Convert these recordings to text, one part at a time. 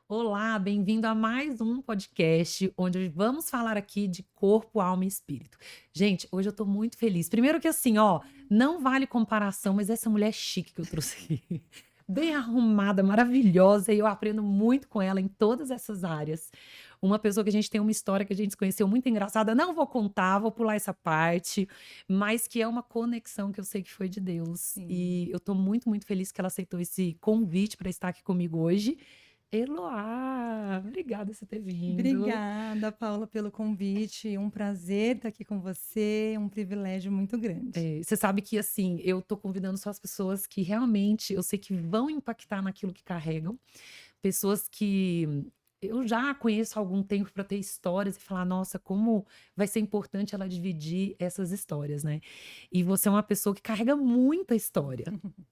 Olá, bem-vindo a mais um podcast, onde vamos falar aqui de corpo, alma e espírito. Gente, hoje eu tô muito feliz. Primeiro que assim, ó, não vale comparação, mas essa mulher chique que eu trouxe aqui. Bem arrumada, maravilhosa, e eu aprendo muito com ela em todas essas áreas. Uma pessoa que a gente tem uma história que a gente se conheceu muito engraçada, não vou contar, vou pular essa parte, mas que é uma conexão que eu sei que foi de Deus. Sim. E eu tô muito, muito feliz que ela aceitou esse convite para estar aqui comigo hoje. Eloá, obrigada por você ter vindo. Obrigada, Paula, pelo convite. Um prazer estar aqui com você, um privilégio muito grande. Você sabe que, assim, eu tô convidando só as pessoas que realmente eu sei que vão impactar naquilo que carregam, pessoas que eu já conheço há algum tempo para ter histórias e falar: "Nossa, como vai ser importante ela dividir essas histórias", né. E você é uma pessoa que carrega muita história,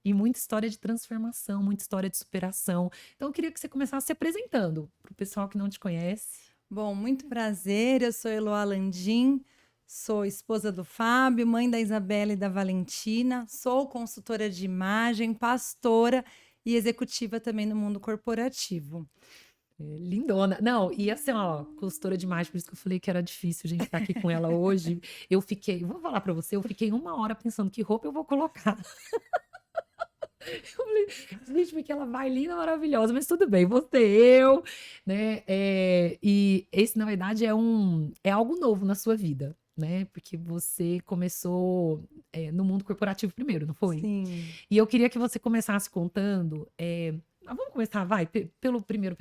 e muita história de transformação, muita história de superação. Então eu queria que você começasse se apresentando para o pessoal que não te conhece. Bom, muito prazer. Eu sou Eloá Landim, sou esposa do Fábio, mãe da Isabela e da Valentina, sou consultora de imagem, pastora e executiva também no mundo corporativo. Lindona. Não, e assim, ó, consultora de imagem, por isso que eu falei que era difícil a gente estar aqui com ela hoje. Vou falar pra você, eu fiquei uma hora pensando que roupa eu vou colocar. Eu falei, gente, porque ela vai linda, maravilhosa, mas tudo bem, vou ser eu, né? E esse, na verdade, é algo novo na sua vida, né? Porque você começou, no mundo corporativo primeiro, não foi? Sim. E eu queria que você começasse contando. Vamos começar, vai, pelo primeiro.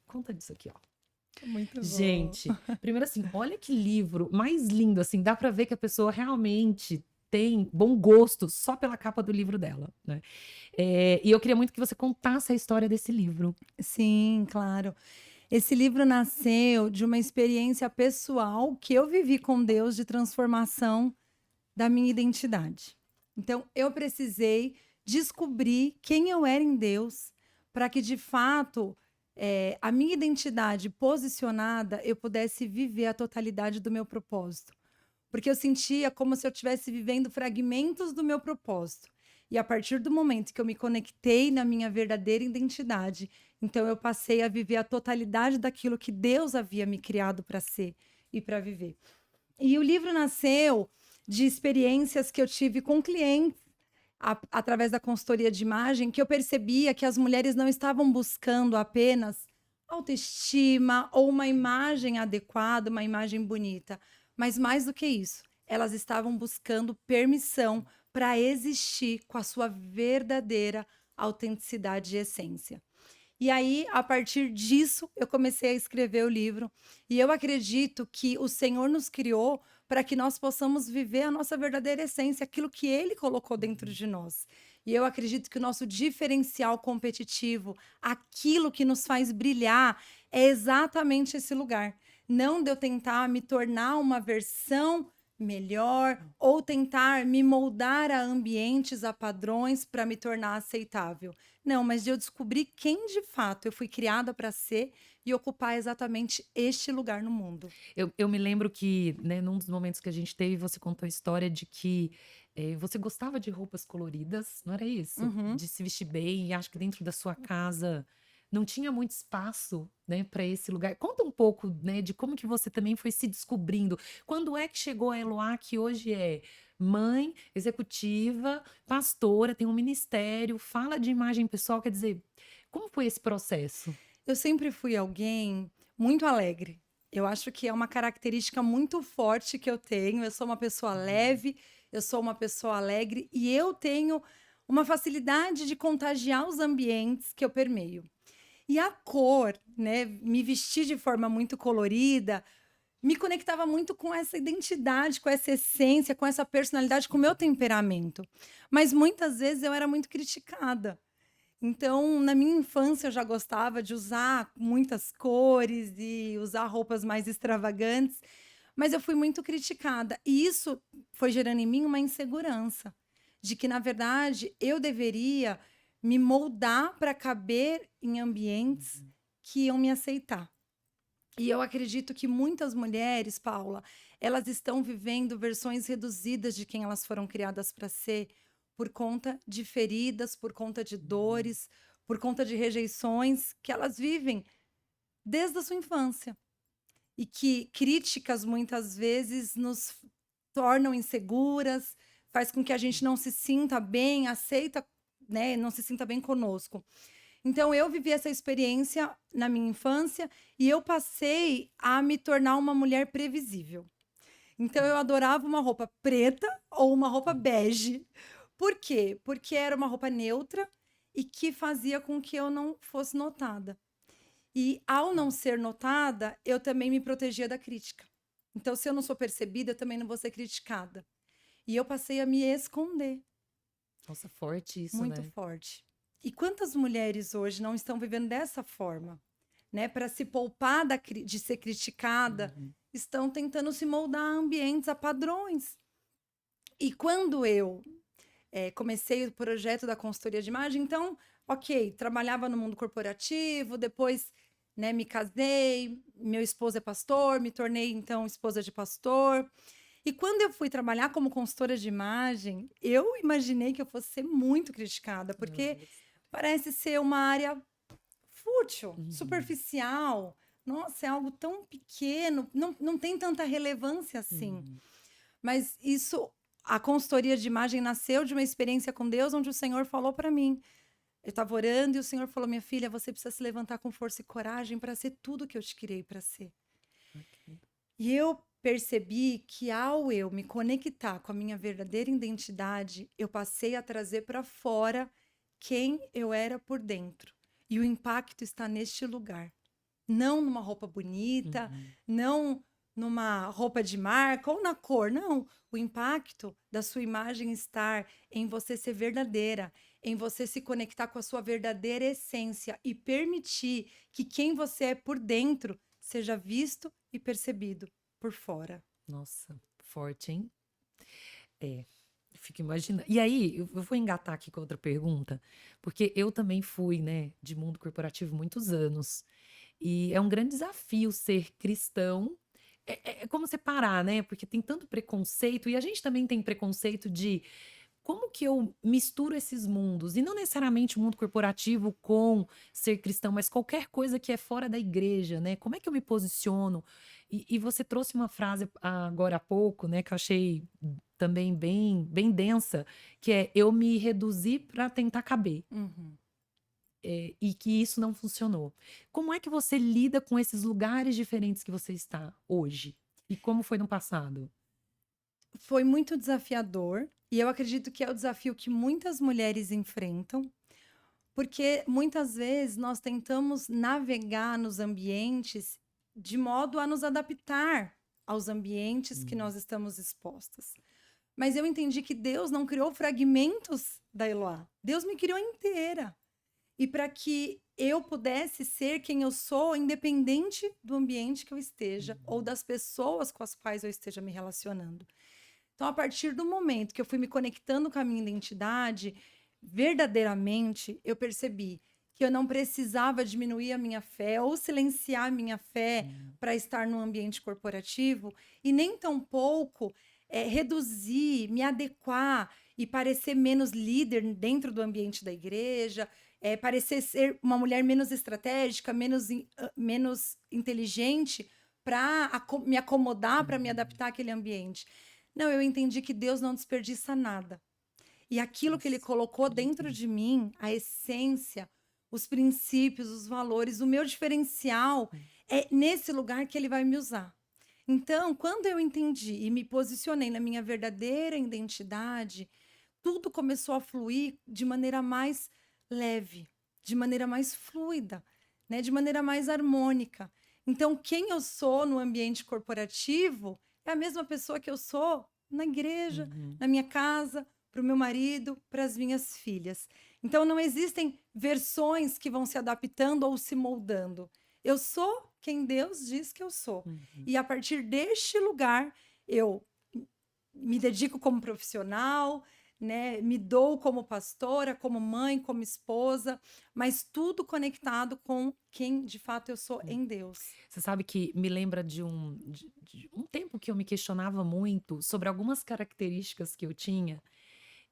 Conta disso aqui, ó. Muito bom. Gente, primeiro assim, olha que livro mais lindo, assim, dá pra ver que a pessoa realmente tem bom gosto só pela capa do livro dela, né. E eu queria muito que você contasse a história desse livro. Sim, claro. Esse livro nasceu de uma experiência pessoal que eu vivi com Deus de transformação da minha identidade. Então, eu precisei descobrir quem eu era em Deus, para que de fato a minha identidade posicionada eu pudesse viver a totalidade do meu propósito. Porque eu sentia como se eu estivesse vivendo fragmentos do meu propósito. E a partir do momento que eu me conectei na minha verdadeira identidade, então eu passei a viver a totalidade daquilo que Deus havia me criado para ser e para viver. E o livro nasceu de experiências que eu tive com clientes através da consultoria de imagem, que eu percebia que as mulheres não estavam buscando apenas autoestima ou uma imagem adequada, uma imagem bonita, mas mais do que isso, elas estavam buscando permissão para existir com a sua verdadeira autenticidade e essência. E aí, a partir disso, eu comecei a escrever o livro. E eu acredito que o Senhor nos criou para que nós possamos viver a nossa verdadeira essência, aquilo que Ele colocou dentro de nós. E eu acredito que o nosso diferencial competitivo, aquilo que nos faz brilhar, é exatamente esse lugar. Não de eu tentar me tornar uma versão melhor ou tentar me moldar a ambientes, a padrões para me tornar aceitável. Não, mas de eu descobrir quem de fato eu fui criada para ser e ocupar exatamente este lugar no mundo. Eu me lembro que, né, num dos momentos que a gente teve, você contou a história de que, você gostava de roupas coloridas, não era isso? Uhum. De se vestir bem, e acho que dentro da sua casa não tinha muito espaço, né, para esse lugar. Conta um pouco, né, de como que você também foi se descobrindo. Quando é que chegou a Eloá, que hoje é mãe, executiva, pastora, tem um ministério, fala de imagem pessoal, quer dizer, como foi esse processo? Eu sempre fui alguém muito alegre. Eu acho que é uma característica muito forte que eu tenho. Eu sou uma pessoa leve, eu sou uma pessoa alegre e eu tenho uma facilidade de contagiar os ambientes que eu permeio. E a cor, né, me vestir de forma muito colorida, me conectava muito com essa identidade, com essa essência, com essa personalidade, com o meu temperamento. Mas muitas vezes eu era muito criticada. Então, na minha infância, eu já gostava de usar muitas cores e usar roupas mais extravagantes, mas eu fui muito criticada. E isso foi gerando em mim uma insegurança de que, na verdade, eu deveria me moldar para caber em ambientes que iam me aceitar. E eu acredito que muitas mulheres, Paula, elas estão vivendo versões reduzidas de quem elas foram criadas para ser, por conta de feridas, por conta de dores, por conta de rejeições que elas vivem. desde a sua infância. E que críticas muitas vezes nos tornam inseguras, faz com que a gente não se sinta bem, aceita, né, não se sinta bem conosco. Então eu vivi essa experiência na minha infância e eu passei a me tornar uma mulher previsível. Então eu adorava uma roupa preta ou uma roupa bege. Por quê? Porque era uma roupa neutra e que fazia com que eu não fosse notada. E ao não ser notada, eu também me protegia da crítica. Então, se eu não sou percebida, eu também não vou ser criticada. E eu passei a me esconder, Nossa, forte isso, muito né? forte. E quantas mulheres hoje não estão vivendo dessa forma, né? Para se poupar de ser criticada, estão tentando se moldar a ambientes, a padrões. E quando eu comecei o projeto da consultoria de imagem, então, ok, trabalhava no mundo corporativo, depois, né, me casei, meu esposo é pastor, me tornei, então, esposa de pastor. E quando eu fui trabalhar como consultora de imagem, eu imaginei que eu fosse ser muito criticada, Meu porque Deus. parece ser uma área fútil, superficial. Nossa, é algo tão pequeno, não tem tanta relevância assim. Mas isso, a consultoria de imagem nasceu de uma experiência com Deus, onde o Senhor falou para mim. Eu estava orando e o Senhor falou: minha filha, você precisa se levantar com força e coragem para ser tudo que eu te criei para ser. Ok. E eu percebi que ao eu me conectar com a minha verdadeira identidade, eu passei a trazer para fora quem eu era por dentro. E o impacto está neste lugar. Não numa roupa bonita, não numa roupa de marca ou na cor, não. O impacto da sua imagem estar em você ser verdadeira, em você se conectar com a sua verdadeira essência e permitir que quem você é por dentro seja visto e percebido por fora. Nossa, forte, hein? É, fico imaginando. E aí, eu vou engatar aqui com outra pergunta, porque eu também fui, né, de mundo corporativo muitos anos. E é um grande desafio ser cristão. É como separar, né? Porque tem tanto preconceito, e a gente também tem preconceito de como que eu misturo esses mundos? E não necessariamente o mundo corporativo com ser cristão, mas qualquer coisa que é fora da igreja, né? Como é que eu me posiciono? E você trouxe uma frase agora há pouco, né, que eu achei também bem densa, que é eu me reduzi para tentar caber. Uhum. E que isso não funcionou. Como é que você lida com esses lugares diferentes que você está hoje? E como foi no passado? Foi muito desafiador e eu acredito que é o desafio que muitas mulheres enfrentam, porque muitas vezes nós tentamos navegar nos ambientes de modo a nos adaptar aos ambientes que nós estamos expostas. Mas eu entendi que Deus não criou fragmentos da Eloá. Deus me criou inteira. E para que eu pudesse ser quem eu sou, independente do ambiente que eu esteja ou das pessoas com as quais eu esteja me relacionando. Então, a partir do momento que eu fui me conectando com a minha identidade, verdadeiramente eu percebi que eu não precisava diminuir a minha fé ou silenciar a minha fé para estar no ambiente corporativo e nem tampouco reduzir, me adequar e parecer menos líder dentro do ambiente da igreja, parecer ser uma mulher menos estratégica, menos inteligente para me acomodar, para me adaptar àquele ambiente. Não, eu entendi que Deus não desperdiça nada. E aquilo que ele Nossa, colocou que dentro incrível. de mim, a essência, os princípios, os valores, o meu diferencial, é nesse lugar que ele vai me usar. Então, quando eu entendi e me posicionei na minha verdadeira identidade, tudo começou a fluir de maneira mais leve, de maneira mais fluida, né? De maneira mais harmônica. Então, quem eu sou no ambiente corporativo é a mesma pessoa que eu sou na igreja, na minha casa, para o meu marido, para as minhas filhas. Então, não existem versões que vão se adaptando ou se moldando. Eu sou quem Deus diz que eu sou. E a partir deste lugar, eu me dedico como profissional, né? Me dou como pastora, como mãe, como esposa, mas tudo conectado com quem de fato eu sou em Deus. Você sabe que me lembra de um tempo que eu me questionava muito sobre algumas características que eu tinha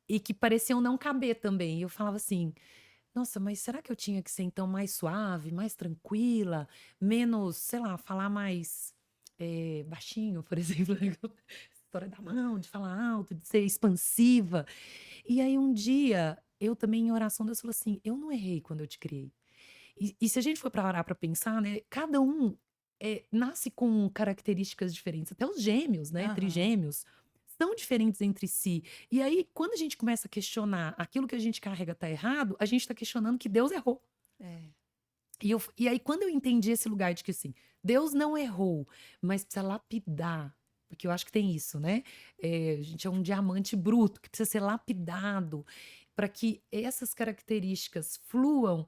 e que pareciam não caber também. E eu falava assim: Nossa, mas será que eu tinha que ser então mais suave, mais tranquila, menos, sei lá, falar mais baixinho, por exemplo, história da mão, de falar alto, de ser expansiva. E aí um dia, eu também em oração, Deus falou assim: eu não errei quando eu te criei. E se a gente for para orar para pensar, né, cada um nasce com características diferentes, até os gêmeos, né, Aham. trigêmeos, são diferentes entre si. E aí, quando a gente começa a questionar aquilo que a gente carrega tá errado, a gente tá questionando que Deus errou. É. E aí, quando eu entendi esse lugar de que assim, Deus não errou, mas precisa lapidar. Porque eu acho que tem isso, né? A gente é um diamante bruto que precisa ser lapidado para que essas características fluam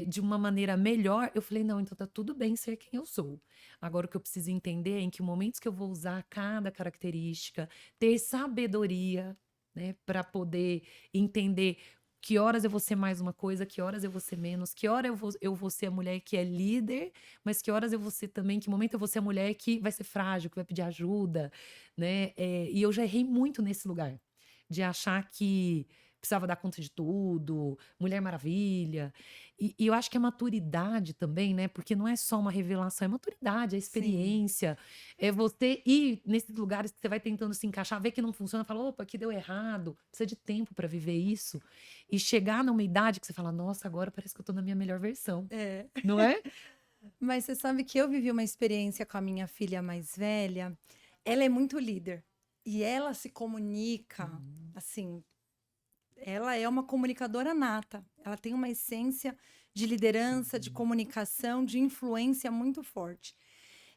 de uma maneira melhor. Eu falei, não, então tá tudo bem ser quem eu sou. Agora, o que eu preciso entender é em que momentos que eu vou usar cada característica, ter sabedoria, né, para poder entender que horas eu vou ser mais uma coisa, que horas eu vou ser menos, que hora eu vou ser a mulher que é líder, mas que horas eu vou ser também, que momento eu vou ser a mulher que vai ser frágil, que vai pedir ajuda, né? E eu já errei muito nesse lugar, de achar que precisava dar conta de tudo, Mulher Maravilha. E eu acho que a maturidade também, né? Porque não é só uma revelação, é maturidade, é Sim. experiência. É você ir nesses lugares que você vai tentando se encaixar, ver que não funciona, fala, opa, aqui deu errado. Precisa de tempo para viver isso. E chegar numa idade que você fala: "Nossa, agora parece que eu tô na minha melhor versão", É. não é? Mas você sabe que eu vivi uma experiência com a minha filha mais velha. Ela é muito líder e ela se comunica, Uhum, assim, ela é uma comunicadora nata. Ela tem uma essência de liderança, de uhum, comunicação, de influência muito forte.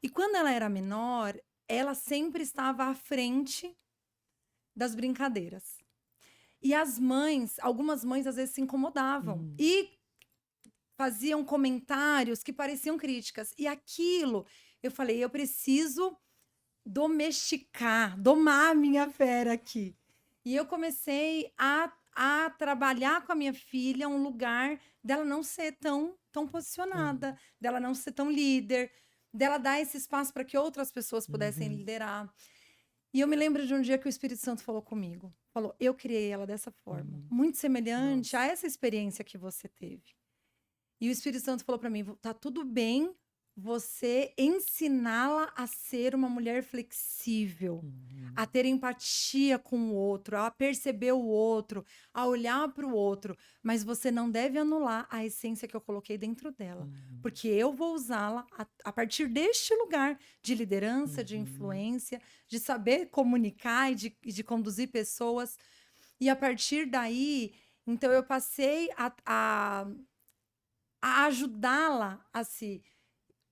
E quando ela era menor, ela sempre estava à frente das brincadeiras. E as mães, algumas mães às vezes se incomodavam uhum, e faziam comentários que pareciam críticas. E aquilo, eu falei, eu preciso domesticar, domar a minha fera aqui. E eu comecei a trabalhar com a minha filha um lugar dela não ser tão posicionada, uhum, dela não ser tão líder, dela dar esse espaço para que outras pessoas pudessem uhum, liderar. E eu me lembro de um dia que o Espírito Santo falou comigo. Falou, eu criei ela dessa forma, uhum. muito semelhante Nossa. a essa experiência que você teve. E o Espírito Santo falou para mim: tá tudo bem você ensiná-la a ser uma mulher flexível, a Uhum, ter empatia com o outro, a perceber o outro, a olhar para o outro, mas você não deve anular a essência que eu coloquei dentro dela, uhum, porque eu vou usá-la a partir deste lugar de liderança, de uhum, influência, de saber comunicar e de conduzir pessoas. E a partir daí, então eu passei a ajudá-la a se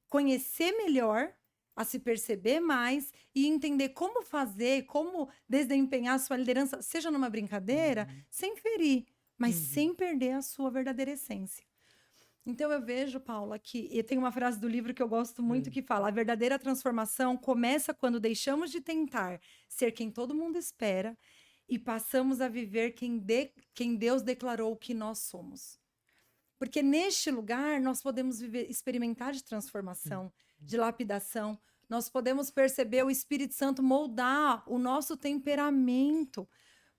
conhecer melhor, a se perceber mais e entender como fazer, como desempenhar a sua liderança, seja numa brincadeira, uhum, sem ferir, mas uhum, sem perder a sua verdadeira essência. Então eu vejo, Paula, que e tem uma frase do livro que eu gosto muito hum, que fala: a verdadeira transformação começa quando deixamos de tentar ser quem todo mundo espera e passamos a viver quem Deus declarou que nós somos. Porque neste lugar nós podemos experimentar de hum, transformação, de lapidação, nós podemos perceber o Espírito Santo moldar o nosso temperamento,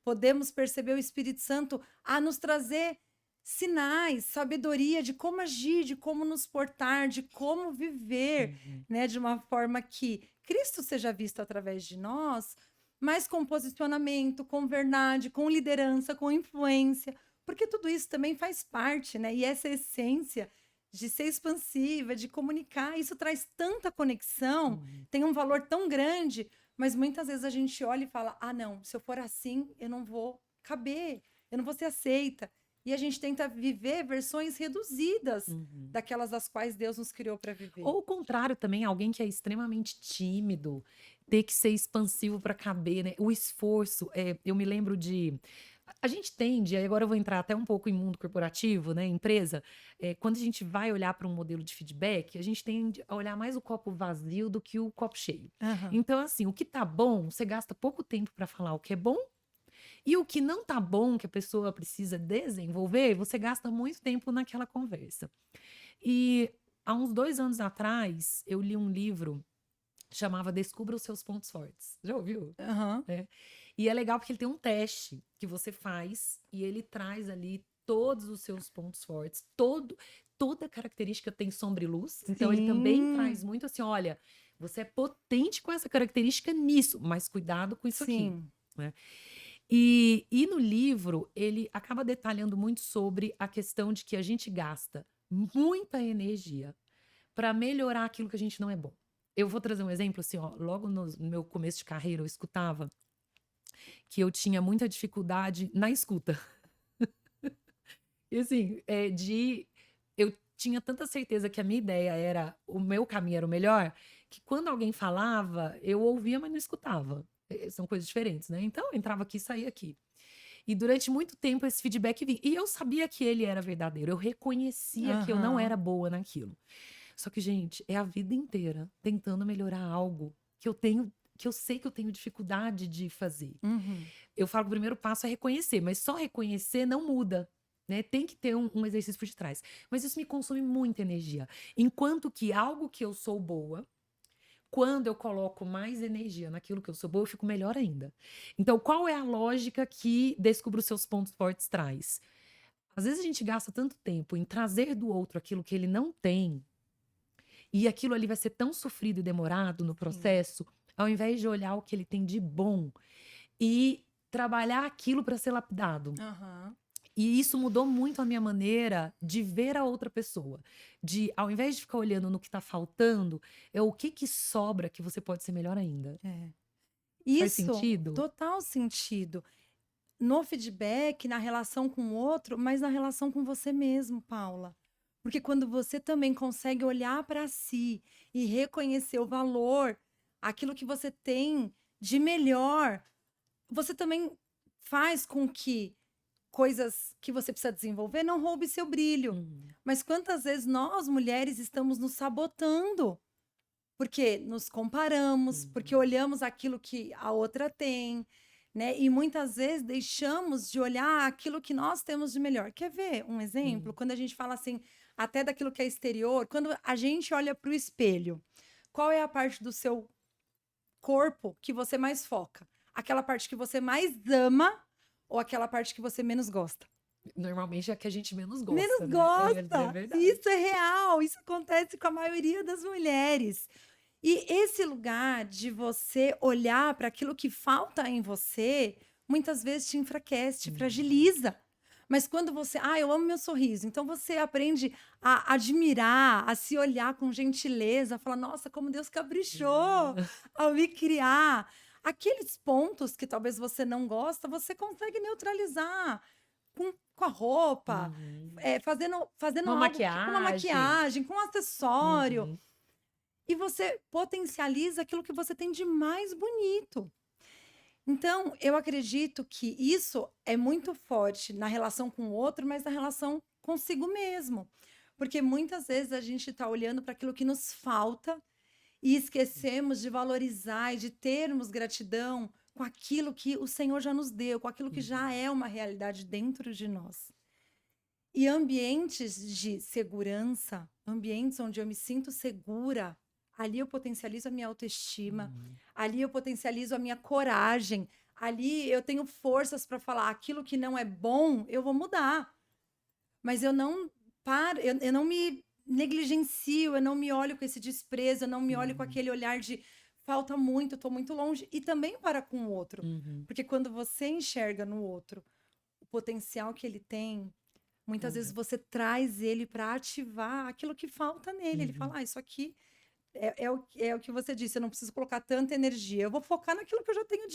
podemos perceber o Espírito Santo a nos trazer sinais, sabedoria de como agir, de como nos portar, de como viver, uhum, né, de uma forma que Cristo seja visto através de nós, mas com posicionamento, com verdade, com liderança, com influência, porque tudo isso também faz parte, né? E essa essência de ser expansiva, de comunicar, isso traz tanta conexão, uhum. tem um valor tão grande, mas muitas vezes a gente olha e fala: ah, não, se eu for assim, eu não vou caber, eu não vou ser aceita. E a gente tenta viver versões reduzidas Uhum. daquelas das quais Deus nos criou para viver. Ou o contrário também, alguém que é extremamente tímido, ter que ser expansivo para caber, né? O esforço, eu me lembro de a gente tende, aí agora eu vou entrar até um pouco em mundo corporativo, né, empresa, quando a gente vai olhar para um modelo de feedback, a gente tende a olhar mais o copo vazio do que o copo cheio. Aham. Então, assim, o que tá bom, você gasta pouco tempo para falar o que é bom, e o que não tá bom, que a pessoa precisa desenvolver, você gasta muito tempo naquela conversa. E há uns 2 anos atrás, eu li um livro, chamava Descubra os Seus Pontos Fortes. Já ouviu? Aham. É. E é legal porque ele tem um teste que você faz e ele traz ali todos os seus pontos fortes, toda característica tem sombra e luz. Então, ele também Sim. traz muito assim: olha, você é potente com essa característica nisso, mas cuidado com isso aqui. Sim. Né? E no livro, ele acaba detalhando muito sobre a questão de que a gente gasta muita energia para melhorar aquilo que a gente não é bom. Eu vou trazer um exemplo assim, ó, logo no meu começo de carreira, eu escutava que eu tinha muita dificuldade na escuta. E assim, eu tinha tanta certeza que a minha ideia era, o meu caminho era o melhor, que quando alguém falava, eu ouvia, mas não escutava. São coisas diferentes, né? Então, eu entrava aqui e saía aqui. E durante muito tempo esse feedback vinha. E eu sabia que ele era verdadeiro. Eu reconhecia que eu não era Aham. boa naquilo. Só que, gente, é a vida inteira tentando melhorar algo que eu sei que eu tenho dificuldade de fazer. Uhum. Eu falo que o primeiro passo é reconhecer, mas só reconhecer não muda. Né? Tem que ter um exercício por detrás. Mas isso me consome muita energia. Enquanto que algo que eu sou boa, quando eu coloco mais energia naquilo que eu sou boa, eu fico melhor ainda. Então, qual é a lógica que Descubra os Seus Pontos Fortes traz? Às vezes a gente gasta tanto tempo em trazer do outro aquilo que ele não tem, e aquilo ali vai ser tão sofrido e demorado no Sim. processo, ao invés de olhar o que ele tem de bom e trabalhar aquilo para ser lapidado. Aham. E isso mudou muito a minha maneira de ver a outra pessoa. De, ao invés de ficar olhando no que tá faltando, é o que sobra que você pode ser melhor ainda. É. Faz Isso, sentido? total sentido. No feedback, na relação com o outro, mas na relação com você mesmo, Paula. Porque quando você também consegue olhar para si e reconhecer o valor, aquilo que você tem de melhor, você também faz com que coisas que você precisa desenvolver não roube seu brilho. Uhum. Mas quantas vezes nós, mulheres, estamos nos sabotando? Porque nos comparamos, porque Uhum. olhamos aquilo que a outra tem, né? E muitas vezes deixamos de olhar aquilo que nós temos de melhor. Quer ver um exemplo? Sim. Quando a gente fala assim, até daquilo que é exterior, quando a gente olha para o espelho, qual é a parte do seu corpo que você mais foca? Aquela parte que você mais ama ou aquela parte que você menos gosta? Normalmente é a que a gente menos Menos gosta, né? É gosta! verdade. Isso é real, isso acontece com a maioria das mulheres. E esse lugar de você olhar para aquilo que falta em você, muitas vezes te enfraquece, te Uhum. fragiliza. Mas quando você, eu amo meu sorriso, então você aprende a admirar, a se olhar com gentileza, a falar, nossa, como Deus caprichou Ah, ao me criar. Aqueles pontos que talvez você não gosta, você consegue neutralizar com a roupa, uhum. fazendo Uma algo com uma maquiagem. maquiagem, com um acessório. Uhum. E você potencializa aquilo que você tem de mais bonito. Então, eu acredito que isso é muito forte na relação com o outro, mas na relação consigo mesmo. Porque muitas vezes a gente está olhando para aquilo que nos falta e esquecemos de valorizar e de termos gratidão com aquilo que o Senhor já nos deu, com aquilo que já Uhum. é uma realidade dentro de nós. E ambientes de segurança, ambientes onde eu me sinto segura, ali eu potencializo a minha autoestima, Uhum. ali eu potencializo a minha coragem, ali eu tenho forças para falar aquilo que não é bom, eu vou mudar. Mas eu não paro, eu não me negligencio, eu não me olho com esse desprezo, eu não me olho com Uhum. aquele olhar de falta muito, estou muito longe, e também para com o outro. Uhum. Porque quando você enxerga no outro o potencial que ele tem, muitas vezes Olha. você traz ele para ativar aquilo que falta nele. Ele Uhum. fala: isso aqui é o que você disse, eu não preciso colocar tanta energia, eu vou focar naquilo que eu já tenho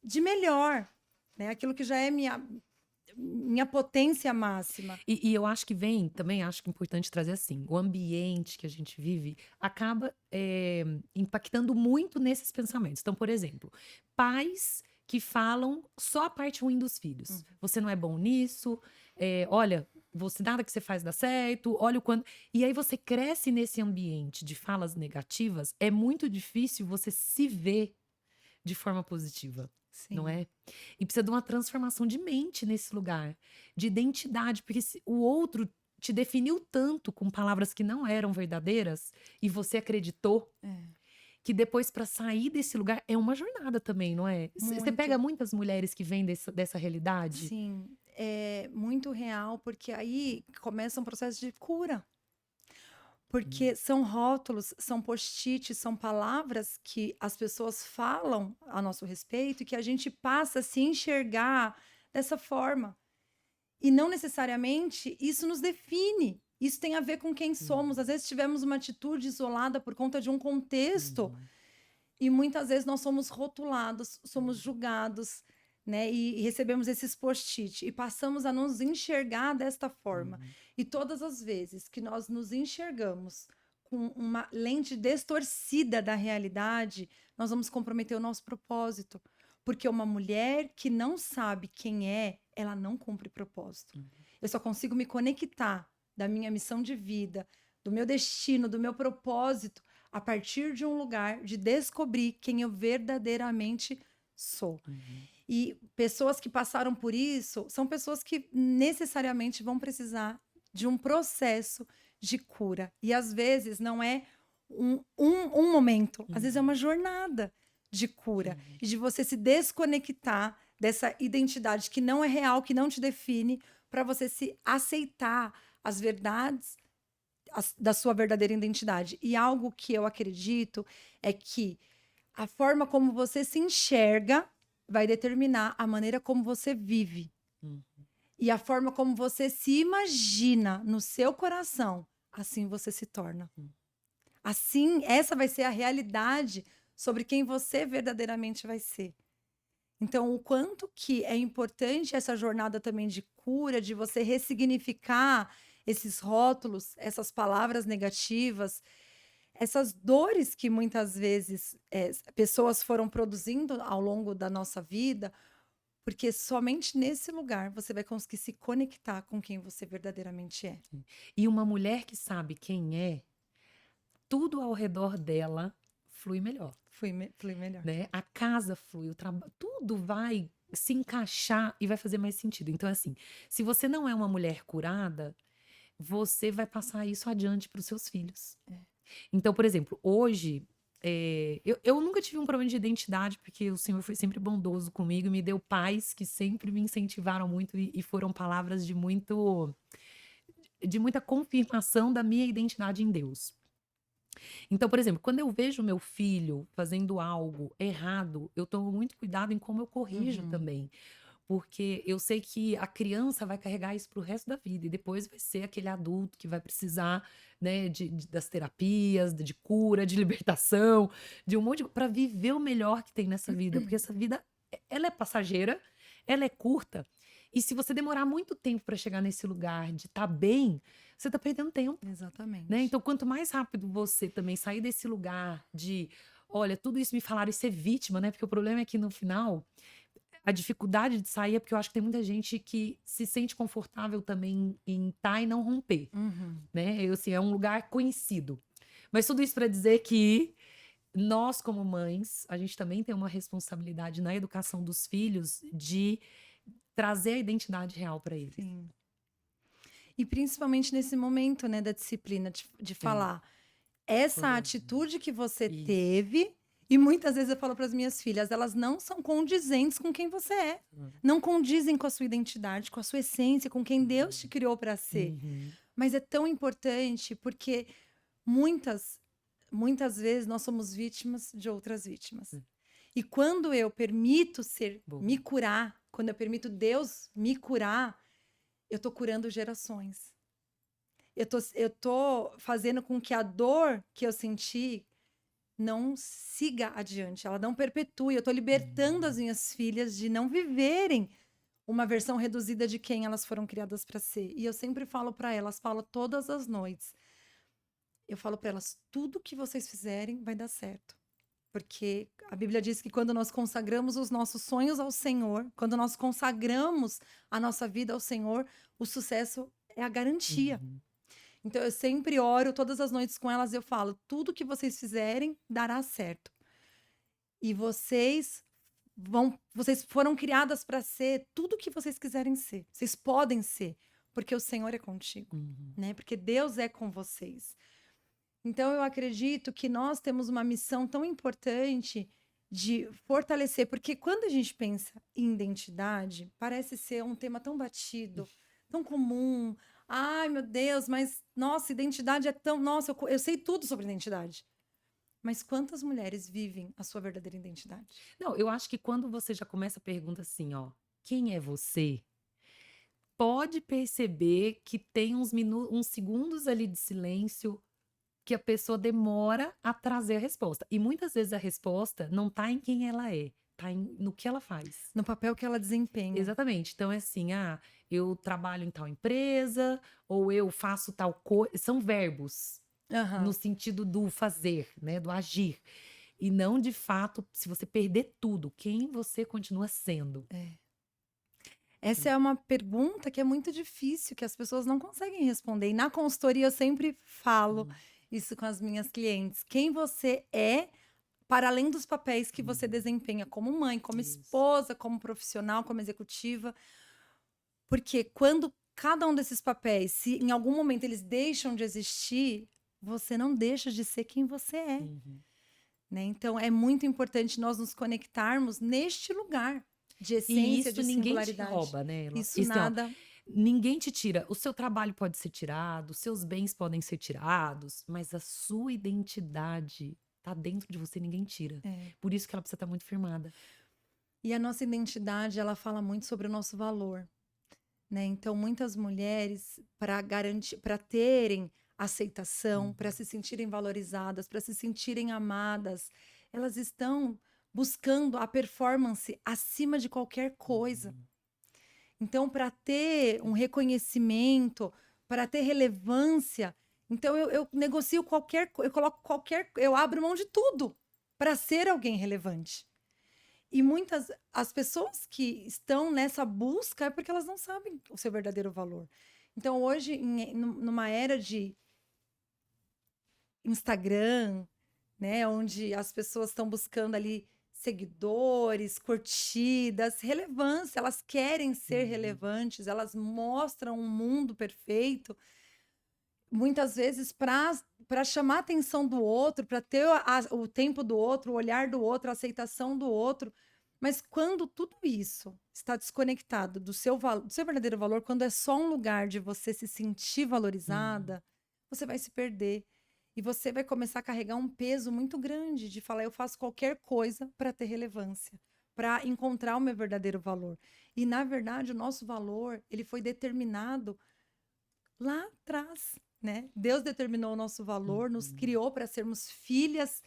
de melhor, né? Aquilo que já é minha potência máxima. E eu acho que vem, também acho que é importante trazer assim, o ambiente que a gente vive acaba impactando muito nesses pensamentos. Então, por exemplo, pais que falam só a parte ruim dos filhos. Uhum. Você não é bom nisso, olha, você, nada que você faz dá certo, olha o quanto. E aí você cresce nesse ambiente de falas negativas, é muito difícil você se ver de forma positiva, não Sim. é? E precisa de uma transformação de mente nesse lugar, de identidade, porque se o outro te definiu tanto com palavras que não eram verdadeiras e você acreditou, É, que depois para sair desse lugar é uma jornada também, não é? Você pega muito. muitas mulheres que vêm dessa realidade? Sim. é muito real, porque aí começa um processo de cura. Porque são rótulos, são post-its, são palavras que as pessoas falam a nosso respeito e que a gente passa a se enxergar dessa forma. E não necessariamente isso nos define. Isso tem a ver com quem somos. Às vezes tivemos uma atitude isolada por conta de um contexto e muitas vezes nós somos rotulados, somos julgados, né? E recebemos esses post-it e passamos a nos enxergar desta forma. E todas as vezes que nós nos enxergamos com uma lente distorcida da realidade, nós vamos comprometer o nosso propósito. Porque uma mulher que não sabe quem é, ela não cumpre propósito. Eu só consigo me conectar da minha missão de vida, do meu destino, do meu propósito, a partir de um lugar de descobrir quem eu verdadeiramente sou. E pessoas que passaram por isso são pessoas que necessariamente vão precisar de um processo de cura. E às vezes não é um momento, às vezes é uma jornada de cura. E de você se desconectar dessa identidade que não é real, que não te define, para você se aceitar as verdades da sua verdadeira identidade. E algo que eu acredito é que a forma como você se enxerga vai determinar a maneira como você vive. E a forma como você se imagina no seu coração, assim você se torna. Assim, essa vai ser a realidade sobre quem você verdadeiramente vai ser. Então, o quanto que é importante essa jornada também de cura, de você ressignificar esses rótulos, essas palavras negativas, essas dores que muitas vezes pessoas foram produzindo ao longo da nossa vida, porque somente nesse lugar você vai conseguir se conectar com quem você verdadeiramente é. E uma mulher que sabe quem é, tudo ao redor dela flui melhor, Flui melhor. né? A casa flui, o trabalho, tudo vai se encaixar e vai fazer mais sentido. Então, assim, se você não é uma mulher curada, você vai passar isso adiante para os seus filhos. Então, por exemplo, hoje, eu nunca tive um problema de identidade, porque o Senhor foi sempre bondoso comigo e me deu pais que sempre me incentivaram muito e foram palavras de muita confirmação da minha identidade em Deus. Então, por exemplo, quando eu vejo meu filho fazendo algo errado, eu tomo muito cuidado em como eu corrijo também. Porque eu sei que a criança vai carregar isso pro resto da vida e depois vai ser aquele adulto que vai precisar, né, das terapias, de cura, de libertação, de um monte de para viver o melhor que tem nessa vida, porque essa vida ela é passageira, ela é curta. E se você demorar muito tempo para chegar nesse lugar de estar bem, você tá perdendo tempo, Exatamente. né? Então, quanto mais rápido você também sair desse lugar de, olha, tudo isso me falaram e ser vítima, né? Porque o problema é que no final a dificuldade de sair é porque eu acho que tem muita gente que se sente confortável também em estar e não romper, né? Assim, é um lugar conhecido. Mas tudo isso para dizer que nós, como mães, a gente também tem uma responsabilidade na educação dos filhos de trazer a identidade real para eles. Sim. E principalmente nesse momento, né, da disciplina, de falar essa atitude que você teve. E muitas vezes eu falo para as minhas filhas, elas não são condizentes com quem você é. Não condizem com a sua identidade, com a sua essência, com quem Deus te criou para ser. Mas é tão importante porque muitas vezes nós somos vítimas de outras vítimas. E quando eu permito me curar, quando eu permito Deus me curar, eu tô curando gerações. Eu tô fazendo com que a dor que eu senti não siga adiante, ela não perpetue. Eu tô libertando as minhas filhas de não viverem uma versão reduzida de quem elas foram criadas para ser. E eu sempre falo para elas, falo todas as noites. Eu falo para elas, tudo que vocês fizerem vai dar certo. Porque a Bíblia diz que quando nós consagramos os nossos sonhos ao Senhor, quando nós consagramos a nossa vida ao Senhor, o sucesso é a garantia. Então, eu sempre oro todas as noites com elas, eu falo, tudo que vocês fizerem dará certo. E vocês foram criadas para ser tudo que vocês quiserem ser. Vocês podem ser, porque o Senhor é contigo, né? Porque Deus é com vocês. Então, eu acredito que nós temos uma missão tão importante de fortalecer, porque quando a gente pensa em identidade, parece ser um tema tão batido, tão comum. Ai, meu Deus, mas nossa, identidade é tão. Nossa, eu sei tudo sobre identidade. Mas quantas mulheres vivem a sua verdadeira identidade? Não, eu acho que quando você já começa a pergunta assim, ó, quem é você? Pode perceber que tem uns segundos ali de silêncio que a pessoa demora a trazer a resposta. E muitas vezes a resposta não tá em quem ela é, tá no que ela faz. No papel que ela desempenha. Exatamente. Então é assim, eu trabalho em tal empresa, ou eu faço tal coisa. São verbos, no Aham. sentido do fazer, né? Do agir. E não de fato, se você perder tudo, quem você continua sendo. Essa é uma pergunta que é muito difícil, que as pessoas não conseguem responder. E na consultoria eu sempre falo Hum, isso com as minhas clientes. Quem você é, para além dos papéis que você hum, desempenha como mãe, como isso. esposa, como profissional, como executiva. Porque quando cada um desses papéis, se em algum momento eles deixam de existir, você não deixa de ser quem você é, Uhum. né? Então é muito importante nós nos conectarmos neste lugar de E essência, isso de ninguém te singularidade. rouba, né? Isso Isso, ó, nada. ninguém te tira. O seu trabalho pode ser tirado, os seus bens podem ser tirados, mas a sua identidade tá dentro de você, ninguém tira. É. Por isso que ela precisa estar muito firmada. E a nossa identidade, ela fala muito sobre o nosso valor, né? Então, muitas mulheres, para garantir, para terem aceitação, para Uhum. se sentirem valorizadas, para se sentirem amadas, elas estão buscando a performance acima de qualquer coisa. Uhum. Então, para ter um reconhecimento, para ter relevância, então eu negocio eu coloco qualquer, eu abro mão de tudo para ser alguém relevante. E muitas as pessoas que estão nessa busca é porque elas não sabem o seu verdadeiro valor. Então, hoje, numa era de Instagram, né, onde as pessoas estão buscando ali seguidores, curtidas, relevância, elas querem ser Uhum. relevantes, elas mostram um mundo perfeito, muitas vezes para chamar a atenção do outro, para ter o tempo do outro, o olhar do outro, a aceitação do outro. Mas quando tudo isso está desconectado do seu verdadeiro valor, quando é só um lugar de você se sentir Uhum. valorizada, você vai se perder. E você vai começar a carregar um peso muito grande de falar, eu faço qualquer coisa para ter relevância, para encontrar o meu verdadeiro valor. E, na verdade, o nosso valor, ele foi determinado lá atrás, né? Deus determinou o nosso valor, nos Uhum. criou para sermos filhas,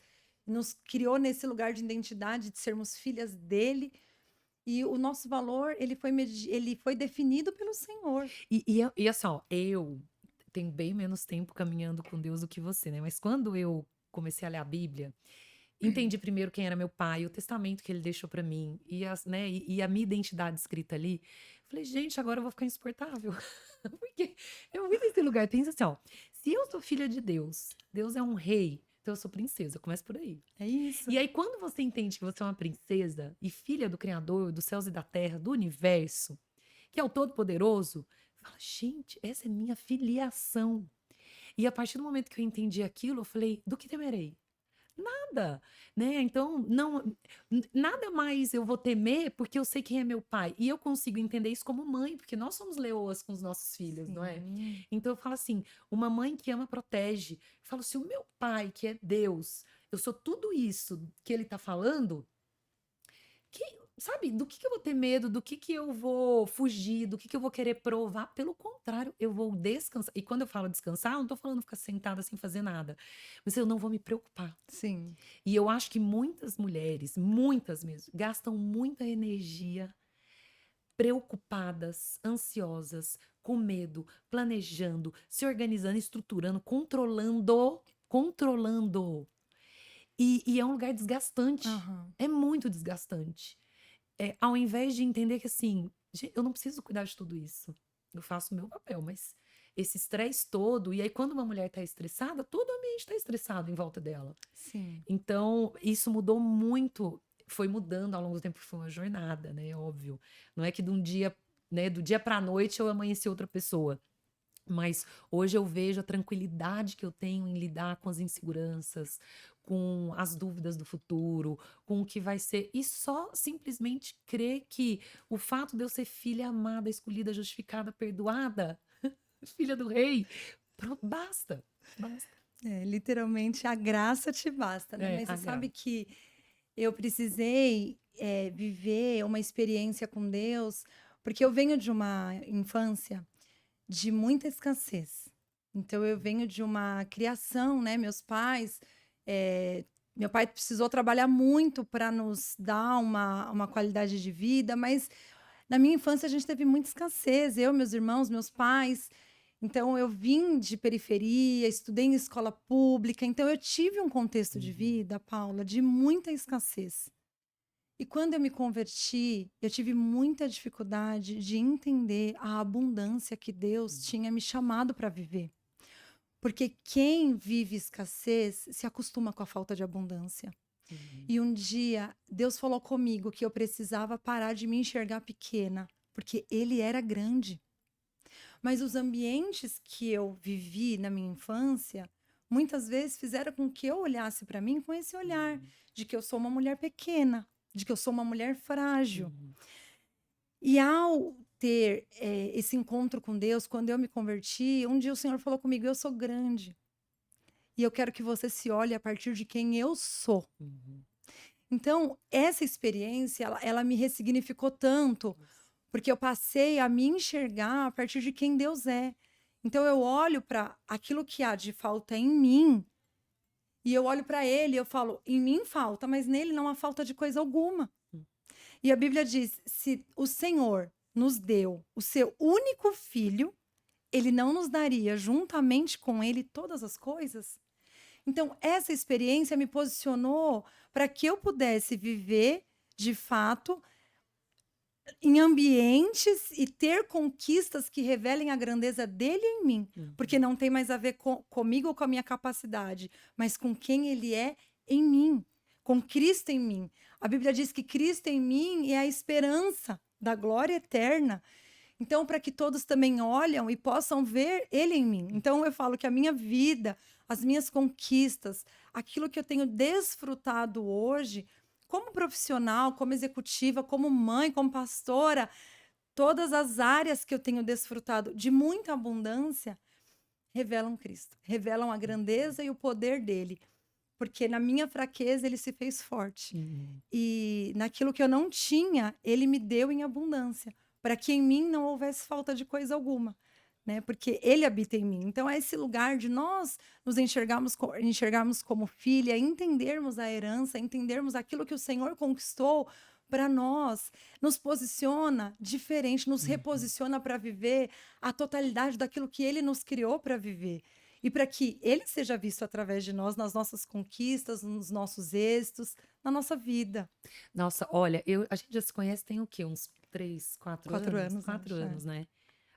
nos criou nesse lugar de identidade de sermos filhas dele. E o nosso valor, ele foi definido pelo Senhor. E assim, ó, eu tenho bem menos tempo caminhando com Deus do que você, né? Mas quando eu comecei a ler a Bíblia, entendi primeiro quem era meu pai, o testamento que ele deixou pra mim e a minha identidade escrita ali. Falei, gente, agora eu vou ficar insuportável. Porque eu vi nesse lugar, pensa assim, ó, se eu sou filha de Deus, Deus é um rei, então eu sou princesa, começa por aí. É isso. E aí quando você entende que você é uma princesa e filha do Criador, dos céus e da terra, do universo, que é o Todo-Poderoso, fala, gente, essa é minha filiação. E a partir do momento que eu entendi aquilo, eu falei, do que temerei? Nada, né? Então, não, nada mais eu vou temer porque eu sei quem é meu pai. E eu consigo entender isso como mãe, porque nós somos leoas com os nossos filhos, não é? Sim. Então eu falo assim, uma mãe que ama protege. Eu falo, se o meu pai, que é Deus, eu sou tudo isso que ele tá falando, que, sabe, do que eu vou ter medo, do que eu vou fugir, do que eu vou querer provar? Pelo contrário, eu vou descansar. E quando eu falo descansar, eu não tô falando ficar sentada sem fazer nada. Mas eu não vou me preocupar. Sim. E eu acho que muitas mulheres, muitas mesmo, gastam muita energia preocupadas, ansiosas, com medo, planejando, se organizando, estruturando, controlando. E é um lugar desgastante. Aham. É muito desgastante. Ao invés de entender que assim, eu não preciso cuidar de tudo isso. Eu faço o meu papel, mas esse estresse todo, e aí quando uma mulher está estressada, todo o ambiente está estressado em volta dela. Sim. Então, isso mudou muito, foi mudando ao longo do tempo, foi uma jornada, né, óbvio. Não é que de um dia, né, do dia pra noite eu amanheci outra pessoa. Mas hoje eu vejo a tranquilidade que eu tenho em lidar com as inseguranças, com as dúvidas do futuro, com o que vai ser. E só simplesmente crer que o fato de eu ser filha amada, escolhida, justificada, perdoada, filha do rei, pronto, basta. Basta. Literalmente a graça te basta, né? É, Mas a você sabe graça. que eu precisei viver uma experiência com Deus, porque eu venho de uma infância de muita escassez. Então eu venho de uma criação, né? Meus pais, meu pai precisou trabalhar muito para nos dar uma qualidade de vida, mas na minha infância a gente teve muita escassez, eu, meus irmãos, meus pais. Então eu vim de periferia, estudei em escola pública, então eu tive um contexto de Uhum. vida, Paula, de muita escassez. E quando eu me converti, eu tive muita dificuldade de entender a abundância que Deus tinha me chamado para viver. Porque quem vive escassez se acostuma com a falta de abundância. Uhum. E um dia, Deus falou comigo que eu precisava parar de me enxergar pequena, porque Ele era grande. Mas os ambientes que eu vivi na minha infância, muitas vezes fizeram com que eu olhasse para mim com esse olhar Uhum. de que eu sou uma mulher pequena, de que eu sou uma mulher frágil. Uhum. E ao ter esse encontro com Deus, quando eu me converti, um dia o Senhor falou comigo: eu sou grande. E eu quero que você se olhe a partir de quem eu sou. Uhum. Então, essa experiência, ela me ressignificou tanto, porque eu passei a me enxergar a partir de quem Deus é. Então, eu olho para aquilo que há de falta em mim, e eu olho para Ele e eu falo: em mim falta, mas nele não há falta de coisa alguma. Uhum. E a Bíblia diz: se o Senhor nos deu o seu único filho, ele não nos daria juntamente com ele todas as coisas? Então, essa experiência me posicionou para que eu pudesse viver, de fato, em ambientes e ter conquistas que revelem a grandeza dele em mim. Porque Uhum. não tem mais a ver comigo ou com a minha capacidade, mas com quem ele é em mim, com Cristo em mim. A Bíblia diz que Cristo em mim é a esperança da glória eterna. Então, para que todos também olham e possam ver ele em mim. Então, eu falo que a minha vida, as minhas conquistas, aquilo que eu tenho desfrutado hoje, como profissional, como executiva, como mãe, como pastora, todas as áreas que eu tenho desfrutado de muita abundância, revelam Cristo, revelam a grandeza e o poder dele. Porque na minha fraqueza ele se fez forte. Uhum. E naquilo que eu não tinha, ele me deu em abundância, para que em mim não houvesse falta de coisa alguma, né? Porque ele habita em mim. Então é esse lugar de nós nos enxergarmos como filha, entendermos a herança, entendermos aquilo que o Senhor conquistou para nós, nos posiciona diferente, nos Uhum. reposiciona para viver a totalidade daquilo que ele nos criou para viver. E para que ele seja visto através de nós, nas nossas conquistas, nos nossos êxitos, na nossa vida. Nossa, olha, a gente já se conhece tem o quê? Uns 3, 4 4 anos? anos, 4 acho. anos, né?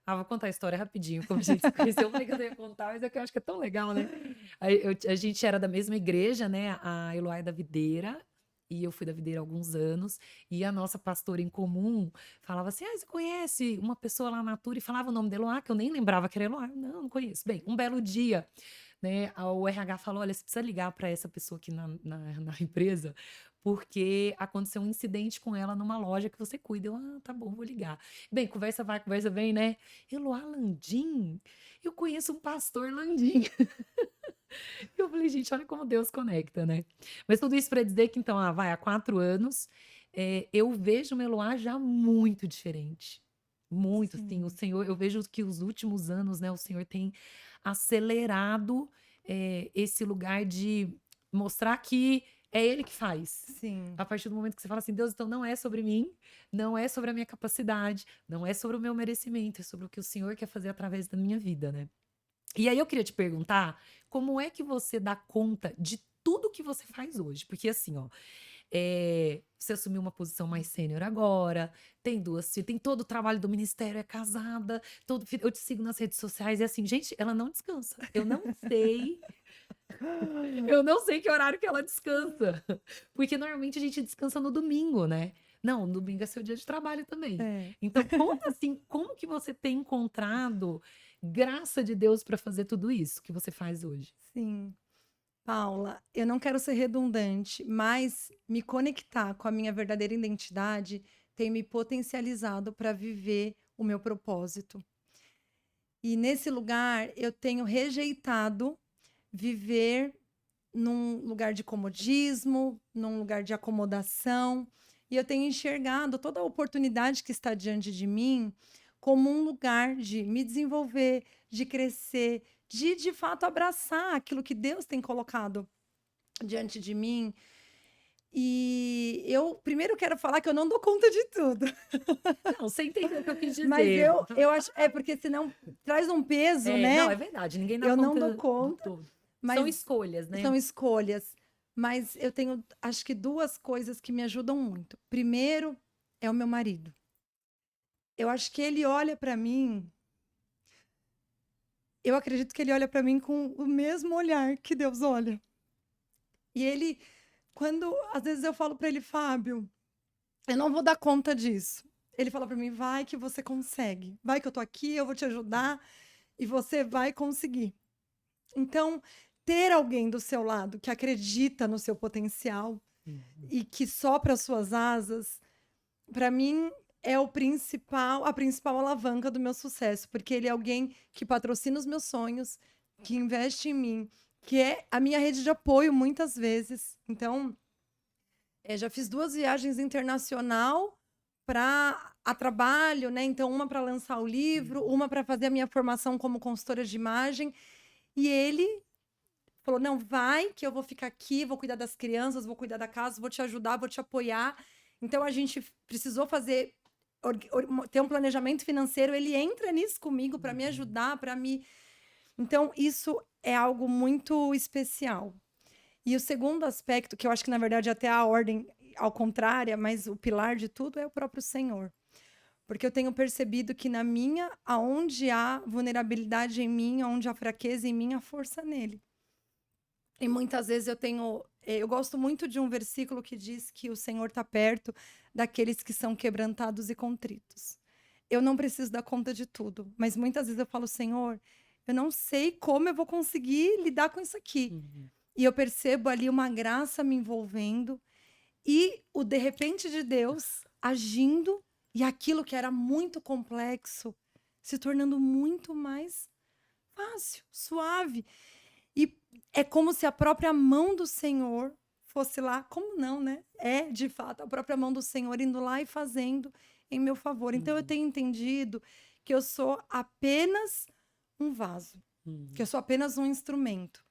Ah, vou contar a história rapidinho, como a gente se conheceu. Eu falei que eu não ia contar, mas é que eu acho que é tão legal, né? A gente era da mesma igreja, né? A Eloá é da Videira, e eu fui da Videira há alguns anos. E a nossa pastora em comum falava assim: ah, você conhece uma pessoa lá na Natura? E falava o nome da Eloá, que eu nem lembrava que era Eloá. Não, não conheço. Bem, um belo dia, né? O RH falou: olha, você precisa ligar para essa pessoa aqui na empresa, porque aconteceu um incidente com ela numa loja que você cuida. Eu, ah, tá bom, vou ligar. Bem, conversa vai, conversa vem, né? Eloá Landim? Eu conheço um pastor Landim. Eu falei, gente, olha como Deus conecta, né? Mas tudo isso para dizer que, então, vai, há 4 anos, eu vejo o Eloá já muito diferente. Muito, assim, o Sim, Senhor, eu vejo que os últimos anos, né, o Senhor tem acelerado esse lugar de mostrar que é Ele que faz. sim. A partir do momento que você fala assim, Deus, então não é sobre mim, não é sobre a minha capacidade, não é sobre o meu merecimento, é sobre o que o Senhor quer fazer através da minha vida, né? E aí eu queria te perguntar, como é que você dá conta de tudo que você faz hoje? Porque assim, ó, você assumiu uma posição mais sênior agora, tem 2 filhas, tem todo o trabalho do ministério, é casada, eu te sigo nas redes sociais e assim, gente, ela não descansa. Eu não sei que horário que ela descansa, porque normalmente a gente descansa no domingo, né. Não, domingo é seu dia de trabalho também. É. Então conta, assim, como que você tem encontrado graça de Deus para fazer tudo isso que você faz hoje. Sim. Paula, eu não quero ser redundante, mas me conectar com a minha verdadeira identidade tem me potencializado para viver o meu propósito. E nesse lugar eu tenho rejeitado viver num lugar de comodismo, num lugar de acomodação, e eu tenho enxergado toda a oportunidade que está diante de mim como um lugar de me desenvolver, de crescer, de fato abraçar aquilo que Deus tem colocado diante de mim. E eu primeiro quero falar que eu não dou conta de tudo, Não, você entendeu o que eu quis mas dizer. eu acho, porque senão traz um peso, Não, né? é verdade, ninguém dá Eu não dou conta do conta, todo. São mas escolhas, né? são escolhas. Mas eu tenho, acho que duas coisas que me ajudam muito. Primeiro é o meu marido. Eu acho que ele olha para mim, eu acredito que ele olha para mim com o mesmo olhar que Deus olha. E ele, quando às vezes eu falo para ele, Fábio, eu não vou dar conta disso. Ele fala para mim, vai que você consegue. Vai que eu tô aqui, eu vou te ajudar e você vai conseguir. Então, ter alguém do seu lado que acredita no seu potencial e que sopra as suas asas, para mim é a principal alavanca do meu sucesso, porque ele é alguém que patrocina os meus sonhos, que investe em mim, que é a minha rede de apoio muitas vezes. Então, já fiz 2 viagens internacional para a trabalho, né? Então, uma para lançar o livro, uma para fazer a minha formação como consultora de imagem. E ele falou: não, vai, que eu vou ficar aqui, vou cuidar das crianças, vou cuidar da casa, vou te ajudar, vou te apoiar. Então a gente precisou fazer, ter um planejamento financeiro. Ele entra nisso comigo para me ajudar, para me. Então, isso é algo muito especial. E o segundo aspecto, que eu acho que na verdade até a ordem ao contrária, mas o pilar de tudo é o próprio Senhor. Porque eu tenho percebido que na minha, aonde há vulnerabilidade em mim, onde há fraqueza em mim, há força nele. E muitas vezes eu gosto muito de um versículo que diz que o Senhor está perto daqueles que são quebrantados e contritos. Eu não preciso dar conta de tudo, mas muitas vezes eu falo, Senhor, eu não sei como eu vou conseguir lidar com isso aqui. E eu percebo ali uma graça me envolvendo e o de repente de Deus agindo e aquilo que era muito complexo se tornando muito mais fácil, suave. E é como se a própria mão do Senhor fosse lá, como não, né? É, de fato, a própria mão do Senhor indo lá e fazendo em meu favor. Então eu tenho entendido que eu sou apenas um vaso, que eu sou apenas um instrumento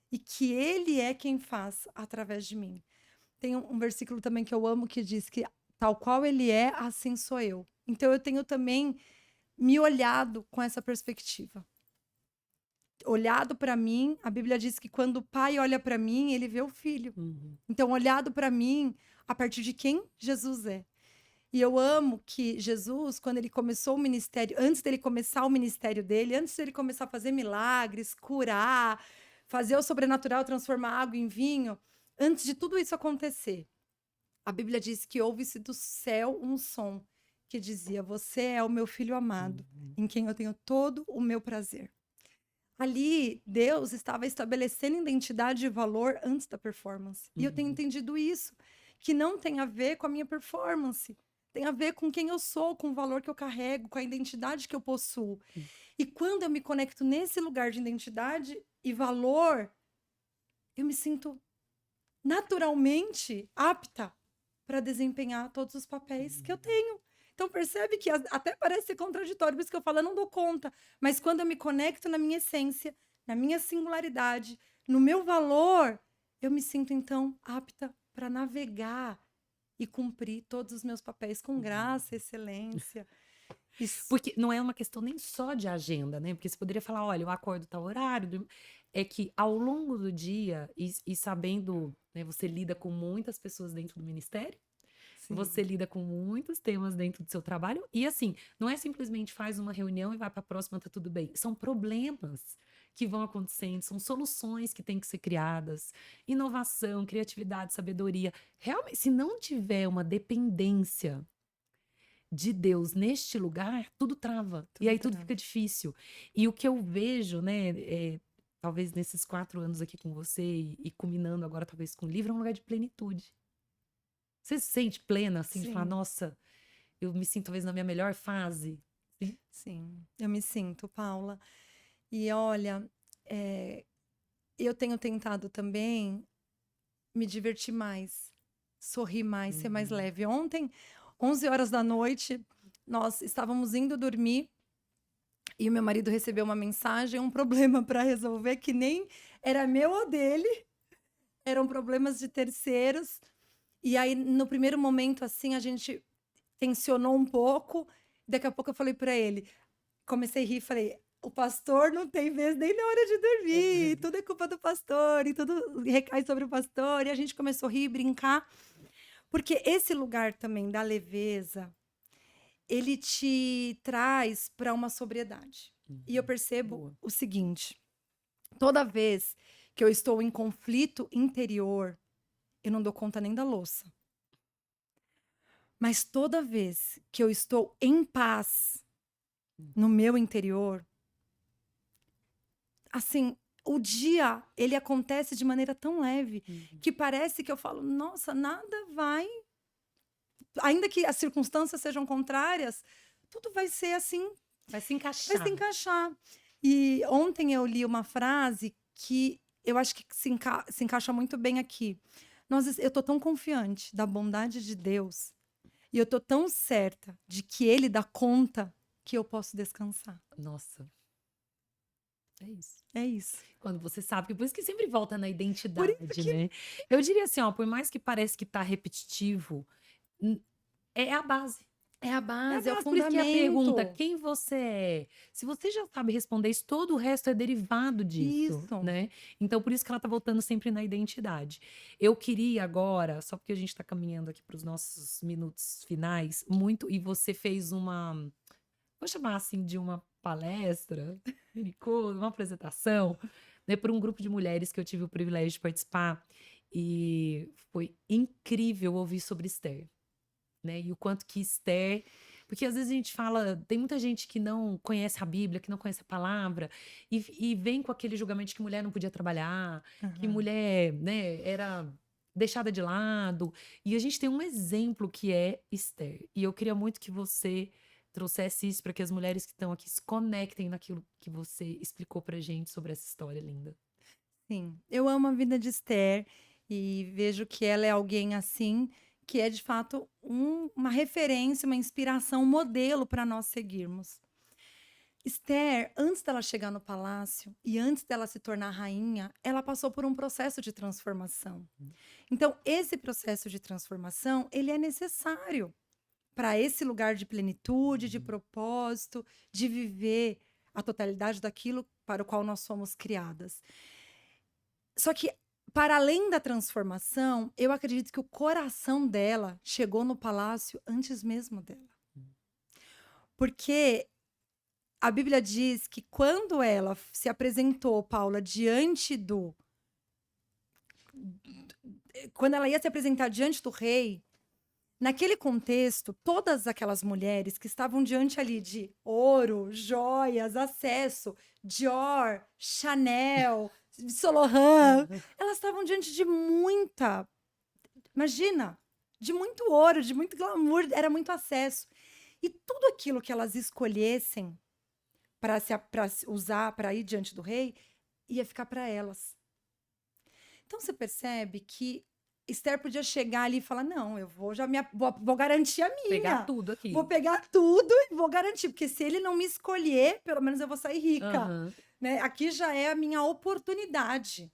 e que Ele é quem faz através de mim. Tem um versículo também que eu amo que diz que tal qual Ele é, assim sou eu. Então eu tenho também me olhado com essa perspectiva. Olhado para mim, a Bíblia diz que quando o pai olha para mim, ele vê o filho. Então, olhado para mim, a partir de quem Jesus é. E eu amo que Jesus, quando ele começou o ministério, antes dele começar o ministério dele, antes dele começar a fazer milagres, curar, fazer o sobrenatural, transformar água em vinho, antes de tudo isso acontecer, a Bíblia diz que ouve-se do céu um som que dizia: você é o meu filho amado, em quem eu tenho todo o meu prazer. Ali, Deus estava estabelecendo identidade e valor antes da performance. E eu tenho entendido isso, que não tem a ver com a minha performance. Tem a ver com quem eu sou, com o valor que eu carrego, com a identidade que eu possuo. E quando eu me conecto nesse lugar de identidade e valor, eu me sinto naturalmente apta para desempenhar todos os papéis que eu tenho. Então, percebe que até parece contraditório, por isso que eu falo, eu não dou conta. Mas quando eu me conecto na minha essência, na minha singularidade, no meu valor, eu me sinto, então, apta para navegar e cumprir todos os meus papéis com graça, excelência. Isso. Porque não é uma questão nem só de agenda, né? Porque você poderia falar, olha, eu acordo tal horário. É que ao longo do dia, e sabendo, né, você lida com muitas pessoas dentro do ministério, Sim. você lida com muitos temas dentro do seu trabalho, e assim, não é simplesmente faz uma reunião e vai para a próxima, tá tudo bem. São problemas que vão acontecendo, são soluções que têm que ser criadas, inovação, criatividade, sabedoria. Realmente, se não tiver uma dependência de Deus neste lugar, tudo trava. E Tudo aí tudo trava. fica difícil. E o que eu vejo, né, talvez nesses 4 anos aqui com você e culminando agora talvez com o livro, é um lugar de plenitude. Você se sente plena, assim, de falar, Sim, nossa, eu me sinto talvez na minha melhor fase? Sim. sim. Eu me sinto, Paula. E olha, eu tenho tentado também me divertir mais, sorrir mais, ser mais Uhum. leve. Ontem, 11 horas da noite, nós estávamos indo dormir e o meu marido recebeu uma mensagem, um problema para resolver que nem era meu ou dele, eram problemas de terceiros. E aí, no primeiro momento, assim, a gente tensionou um pouco. Daqui a pouco eu falei para ele, comecei a rir, falei: o pastor não tem vez nem na hora de dormir, tudo é culpa do pastor, e tudo recai sobre o pastor. E a gente começou a rir, brincar, porque esse lugar também da leveza, ele te traz para uma sobriedade. E eu Uhum. percebo Boa. o seguinte: toda vez que eu estou em conflito interior, eu não dou conta nem da louça. Mas toda vez que eu estou em paz no meu interior, assim, o dia ele acontece de maneira tão leve Uhum. que parece que eu falo, nossa, nada vai, ainda que as circunstâncias sejam contrárias, tudo vai ser assim, Vai se vai se encaixar. encaixar. E ontem eu li uma frase que eu acho que se encaixa muito bem aqui. Eu tô tão confiante da bondade de Deus e eu tô tão certa de que Ele dá conta que eu posso descansar. Nossa, é isso. É isso. Quando você sabe, que por isso que sempre volta na Por isso identidade, que né. Eu diria assim, ó, por mais que pareça que tá repetitivo, hum, é a base. é a É a base, é o base, por isso que a pergunta: fundamento. "Quem você é?", se você já sabe responder isso, todo o resto é derivado disso, Isso. né. Então por isso que ela tá voltando sempre na identidade. Eu queria agora, só porque a gente tá caminhando aqui para os nossos minutos finais, muito e você fez vou chamar assim de uma palestra, mini curso, uma apresentação, né, para um grupo de mulheres que eu tive o privilégio de participar, e foi incrível ouvir sobre Esther, né, e o quanto que Esther porque às vezes a gente fala tem muita gente que não conhece a Bíblia, que não conhece a palavra, e vem com aquele julgamento de que mulher não podia trabalhar, que Aham. mulher, né, era deixada de lado, e a gente tem um exemplo que é Esther, e eu queria muito que você trouxesse isso para que as mulheres que estão aqui se conectem naquilo que você explicou pra gente sobre essa história linda. Sim, eu amo a vida de Esther e vejo que ela é alguém assim, que é de fato uma referência, uma inspiração, um modelo para nós seguirmos. Esther, antes dela chegar no palácio e antes dela se tornar rainha, ela passou por um processo de transformação. Então, esse processo de transformação, ele é necessário para esse lugar de plenitude, de Uhum. propósito, de viver a totalidade daquilo para o qual nós somos criadas. Só que, para além da transformação, eu acredito que o coração dela chegou no palácio antes mesmo dela. Porque a Bíblia diz que quando ela se apresentou, Paula, quando ela ia se apresentar diante do rei, naquele contexto, todas aquelas mulheres que estavam diante ali de ouro, joias, acesso, Dior, Chanel, Saint Laurent, Aham. elas estavam diante de muita, imagina, de muito ouro, de muito glamour, era muito acesso. E tudo aquilo que elas escolhessem para usar, para ir diante do rei, ia ficar para elas. Então você percebe que Esther podia chegar ali e falar: não, eu vou já vou garantir a Pegar minha. tudo Vou aqui. pegar tudo e vou garantir, porque se ele não me escolher, pelo menos eu vou sair rica. Aham. Né? Aqui já é a minha oportunidade.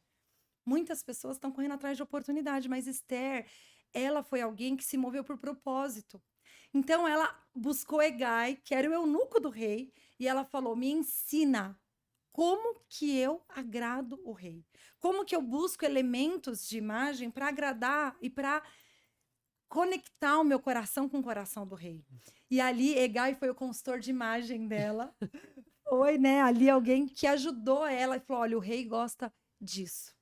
Muitas pessoas estão correndo atrás de oportunidade, mas Esther, ela foi alguém que se moveu por propósito. Então ela buscou Hegai, que era o eunuco do rei, e ela falou: me ensina como que eu agrado o rei. Como que eu busco elementos de imagem para agradar e para conectar o meu coração com o coração do rei. E ali, Hegai foi o consultor de imagem dela. Foi, né? Ali alguém que ajudou ela e falou: olha, o rei gosta disso.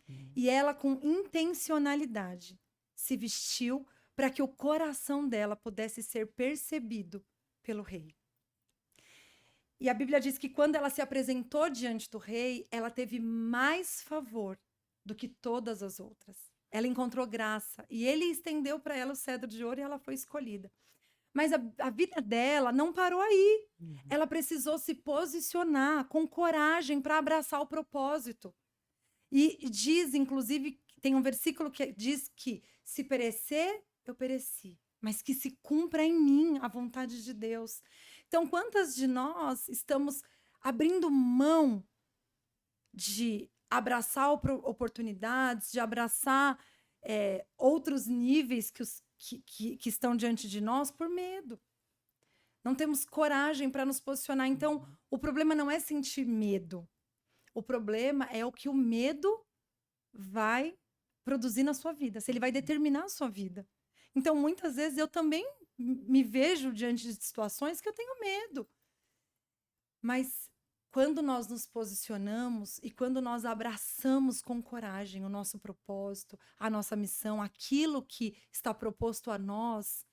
Hum. E ela, com intencionalidade, se vestiu para que o coração dela pudesse ser percebido pelo rei. E a Bíblia diz que quando ela se apresentou diante do rei, ela teve mais favor do que todas as outras. Ela encontrou graça e ele estendeu para ela o cedro de ouro e ela foi escolhida. Mas a vida dela não parou aí. Ela precisou se posicionar com coragem para abraçar o propósito. E diz, inclusive, tem um versículo que diz que se perecer, eu pereci, mas que se cumpra em mim a vontade de Deus. Então, quantas de nós estamos abrindo mão de abraçar oportunidades, de abraçar outros níveis que estão diante de nós por medo? Não temos coragem para nos posicionar. Então, o problema não é sentir medo. O problema é o que o medo vai produzir na sua vida, se ele vai determinar a sua vida. Então, muitas vezes eu também me vejo diante de situações que eu tenho medo. Mas quando nós nos posicionamos e quando nós abraçamos com coragem o nosso propósito, a nossa missão, aquilo que está proposto a nós,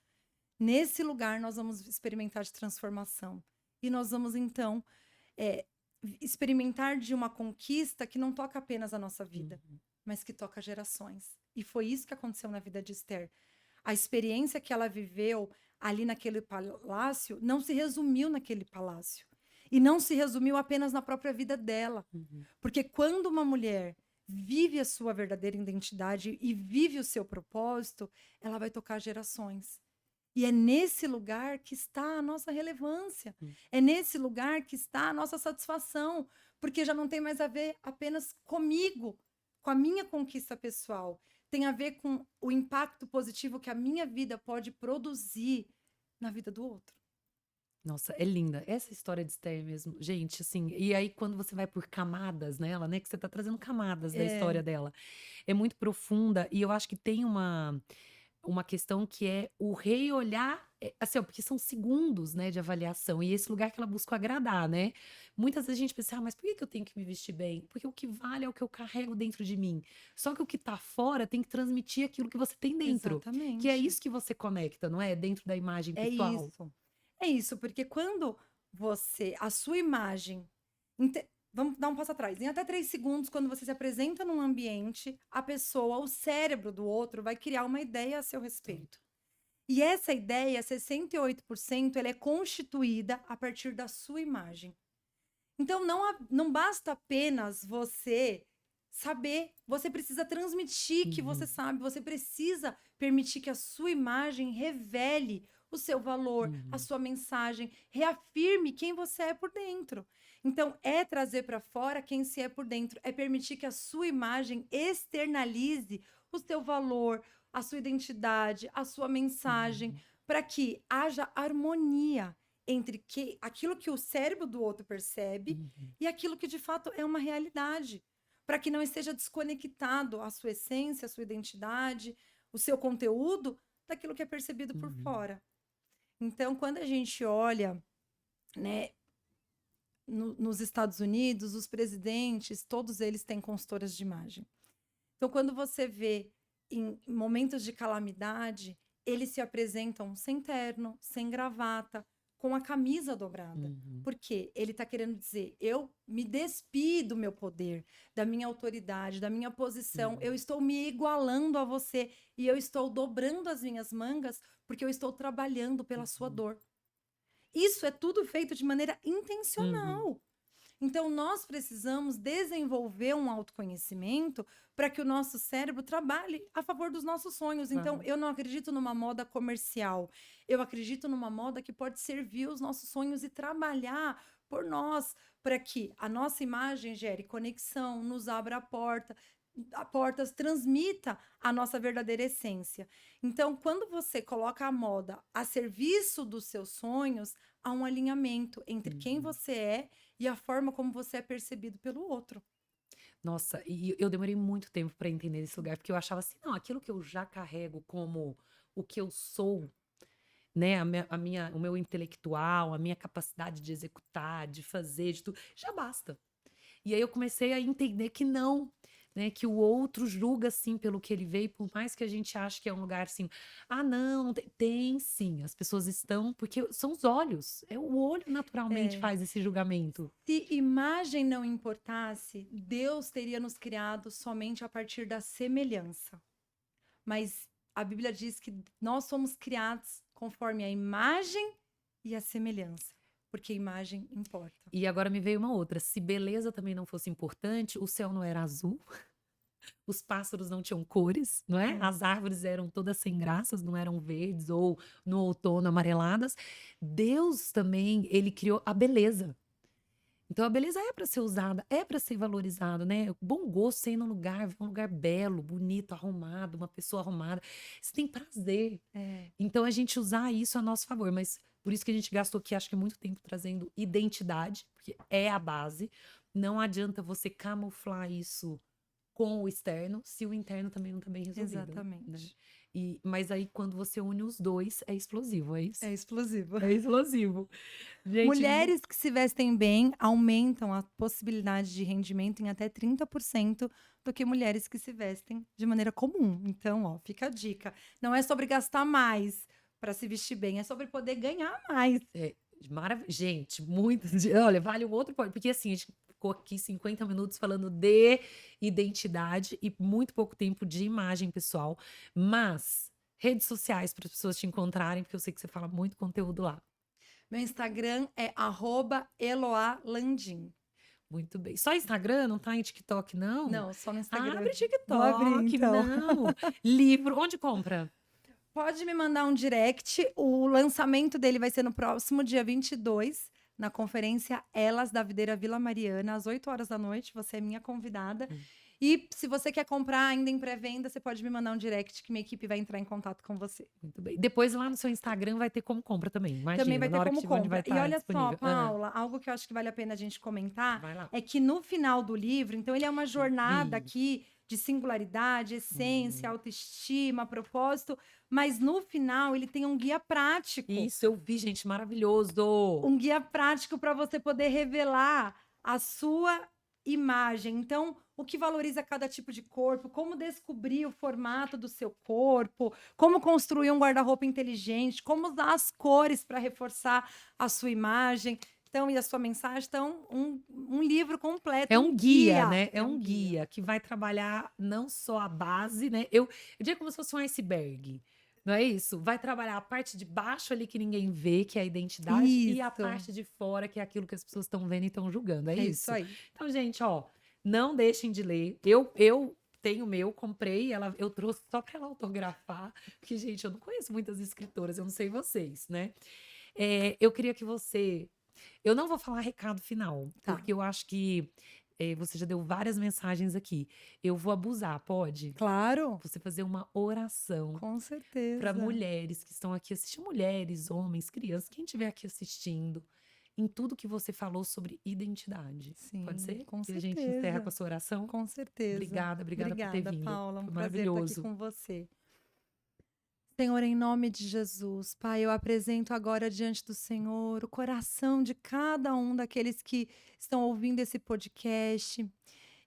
nesse lugar nós vamos experimentar de transformação. E nós vamos, então, experimentar de uma conquista que não toca apenas a nossa vida, mas que toca gerações. E foi isso que aconteceu na vida de Esther. A experiência que ela viveu ali naquele palácio não se resumiu naquele palácio. E não se resumiu apenas na própria vida dela. Porque quando uma mulher vive a sua verdadeira identidade e vive o seu propósito, ela vai tocar gerações. E é nesse lugar que está a nossa relevância. É nesse lugar que está a nossa satisfação. Porque já não tem mais a ver apenas comigo, com a minha conquista pessoal. Tem a ver com o impacto positivo que a minha vida pode produzir na vida do outro. Nossa, é linda. Essa história de Esther mesmo, gente, assim, e aí quando você vai por camadas nela, né, que você tá trazendo camadas da história dela, é muito profunda e eu acho que tem uma questão que é o rei olhar, assim, ó, porque são segundos, né, de avaliação, e esse lugar que ela busca agradar, né? Muitas vezes a gente pensa, mas por que eu tenho que me vestir bem? Porque o que vale é o que eu carrego dentro de mim. Só que o que tá fora tem que transmitir aquilo que você tem dentro. Exatamente. Que é isso que você conecta, não é? Dentro da imagem pessoal. É isso, porque quando a sua imagem, vamos dar um passo atrás, em até 3 segundos, quando você se apresenta num ambiente, a pessoa, o cérebro do outro vai criar uma ideia a seu respeito. E essa ideia, 68%, ela é constituída a partir da sua imagem. Então, não basta apenas você saber, você precisa transmitir que você sabe, você precisa permitir que a sua imagem revele o seu valor, a sua mensagem, reafirme quem você é por dentro. Então, é trazer para fora quem se é por dentro, é permitir que a sua imagem externalize o seu valor, a sua identidade, a sua mensagem, para que haja harmonia entre aquilo que o cérebro do outro percebe e aquilo que de fato é uma realidade, para que não esteja desconectado a sua essência, a sua identidade, o seu conteúdo daquilo que é percebido por fora. Então, quando a gente olha, né, nos Estados Unidos, os presidentes, todos eles têm consultoras de imagem. Então, quando você vê em momentos de calamidade, eles se apresentam sem terno, sem gravata, com a camisa dobrada. Porque ele está querendo dizer, eu me despi do meu poder, da minha autoridade, da minha posição, eu estou me igualando a você e eu estou dobrando as minhas mangas porque eu estou trabalhando pela sua dor. Isso é tudo feito de maneira intencional. Então, nós precisamos desenvolver um autoconhecimento para que o nosso cérebro trabalhe a favor dos nossos sonhos. Então, eu não acredito numa moda comercial. Eu acredito numa moda que pode servir os nossos sonhos e trabalhar por nós, para que a nossa imagem gere conexão, nos abra portas, transmita a nossa verdadeira essência. Então, quando você coloca a moda a serviço dos seus sonhos, há um alinhamento entre quem você é e a forma como você é percebido pelo outro. Nossa, e eu demorei muito tempo para entender esse lugar, porque eu achava assim, não, aquilo que eu já carrego como o que eu sou, né, o meu intelectual, a minha capacidade de executar, de fazer, de tudo, já basta. E aí eu comecei a entender que não, né? Que o outro julga, assim, pelo que ele vê, e por mais que a gente ache que é um lugar assim, ah, não tem, tem sim, as pessoas estão, porque são os olhos, é o olho naturalmente É. faz esse julgamento. Se imagem não importasse, Deus teria nos criado somente a partir da semelhança. Mas a Bíblia diz que nós somos criados conforme a imagem e a semelhança, porque a imagem importa. E agora me veio uma outra, se beleza também não fosse importante, o céu não era azul, os pássaros não tinham cores, não é? É. As árvores eram todas sem graças, não eram verdes ou no outono amareladas. Deus também, ele criou a beleza. Então a beleza é para ser usada, é para ser valorizada, né? O bom gosto, você ir num lugar, ver um lugar belo, bonito, arrumado, uma pessoa arrumada, você tem prazer. É. Então a gente usar isso a nosso favor, mas por isso que a gente gastou aqui, acho que muito tempo trazendo identidade, porque é a base. Não adianta você camuflar isso com o externo, se o interno também não tá bem resolvido, né? Exatamente. Mas aí quando você une os dois, é explosivo, é isso? É explosivo. É explosivo. Gente, Mulheres que se vestem bem aumentam a possibilidade de rendimento em até 30% do que mulheres que se vestem de maneira comum. Então, ó, fica a dica. Não é sobre gastar mais para se vestir bem, é sobre poder ganhar mais. Gente, muito. Olha, vale um outro pódio, porque assim, a gente ficou aqui 50 minutos falando de identidade e muito pouco tempo de imagem pessoal, mas redes sociais para as pessoas te encontrarem, porque eu sei que você fala muito conteúdo lá. Meu Instagram é @eloalandim. Muito bem. Só Instagram? Não tá em TikTok, não? Não, só no Instagram. Abre Vou abrir, TikTok, então. não. Livro, onde compra? Pode me mandar um direct. O lançamento dele vai ser no próximo dia 22, na conferência Elas da Videira Vila Mariana, às 8 horas da noite. Você é minha convidada. E se você quer comprar ainda em pré-venda, você pode me mandar um direct que minha equipe vai entrar em contato com você. Muito bem. Depois lá no seu Instagram vai ter como compra também. Imagina, Também vai na ter hora que como tiver onde vai compra. E estar olha só, disponível. Paula, algo que eu acho que vale a pena a gente comentar Vai lá. é que no final do livro, então ele é uma jornada Vi. aqui de singularidade, essência, autoestima, propósito, mas no final ele tem um guia prático. Isso, eu vi, gente, maravilhoso. Um guia prático para você poder revelar a sua imagem. Então, o que valoriza cada tipo de corpo, como descobrir o formato do seu corpo, como construir um guarda-roupa inteligente, como usar as cores para reforçar a sua imagem. Então, e a sua mensagem. Então, um livro completo. É um guia, né? É um guia que vai trabalhar não só a base, né? Eu diria como se fosse um iceberg. Não é isso? Vai trabalhar a parte de baixo ali que ninguém vê, que é a identidade, e a Isso. parte de fora, que é aquilo que as pessoas estão vendo e estão julgando. É É isso. isso aí. Então, gente, ó, não deixem de ler. Eu tenho o meu, comprei, eu trouxe só para ela autografar, porque, gente, eu não conheço muitas escritoras, eu não sei vocês, né? Eu queria que você. Eu não vou falar recado final, Tá. porque eu acho que você já deu várias mensagens aqui. Eu vou abusar, pode? Claro. Você fazer uma oração Com certeza. para mulheres que estão aqui assistindo, mulheres, homens, crianças, quem estiver aqui assistindo, em tudo que você falou sobre identidade. Sim, Pode ser? com E a gente encerra certeza. com a sua oração? Com certeza. Obrigada por ter Obrigada, vindo. Paula. Um Foi prazer estar aqui maravilhoso. com você. Senhor, em nome de Jesus, Pai, eu apresento agora diante do Senhor o coração de cada um daqueles que estão ouvindo esse podcast.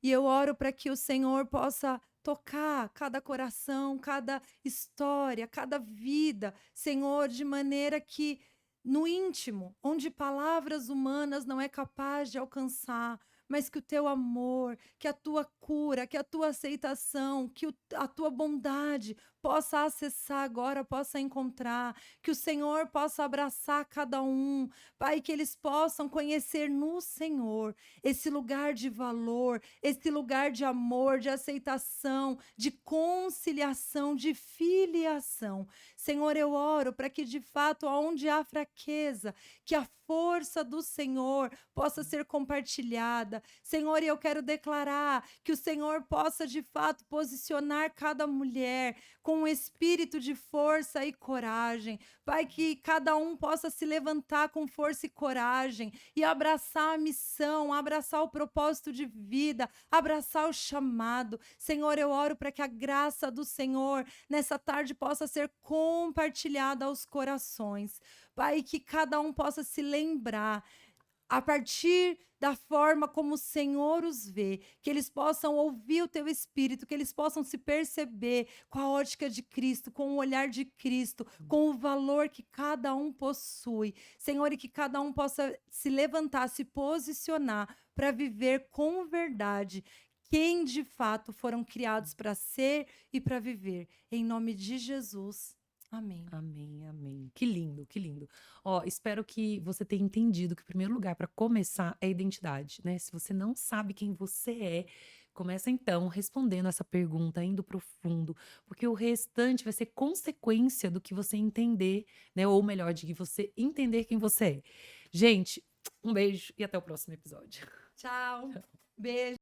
E eu oro para que o Senhor possa tocar cada coração, cada história, cada vida, Senhor, de maneira que no íntimo, onde palavras humanas não é capaz de alcançar, mas que o teu amor, que a tua cura, que a tua aceitação, que a tua bondade possa acessar agora, possa encontrar, que o Senhor possa abraçar cada um, Pai, que eles possam conhecer no Senhor esse lugar de valor, esse lugar de amor, de aceitação, de conciliação, de filiação. Senhor, eu oro para que de fato, onde há fraqueza, que a força do Senhor possa ser compartilhada. Senhor, eu quero declarar que o Senhor possa de fato posicionar cada mulher com um espírito de força e coragem. Pai, que cada um possa se levantar com força e coragem e abraçar a missão, abraçar o propósito de vida, abraçar o chamado. Senhor, eu oro para que a graça do Senhor nessa tarde possa ser compartilhada aos corações. Pai, que cada um possa se lembrar a partir da forma como o Senhor os vê, que eles possam ouvir o teu espírito, que eles possam se perceber com a ótica de Cristo, com o olhar de Cristo, com o valor que cada um possui. Senhor, e que cada um possa se levantar, se posicionar para viver com verdade quem de fato foram criados para ser e para viver. Em nome de Jesus. Amém. Amém, amém. Que lindo, que lindo. Ó, espero que você tenha entendido que o primeiro lugar para começar é a identidade, né? Se você não sabe quem você é, começa então respondendo essa pergunta, indo profundo, porque o restante vai ser consequência do que você entender, né? Ou melhor, de que você entender quem você é. Gente, um beijo e até o próximo episódio. Tchau. Beijo.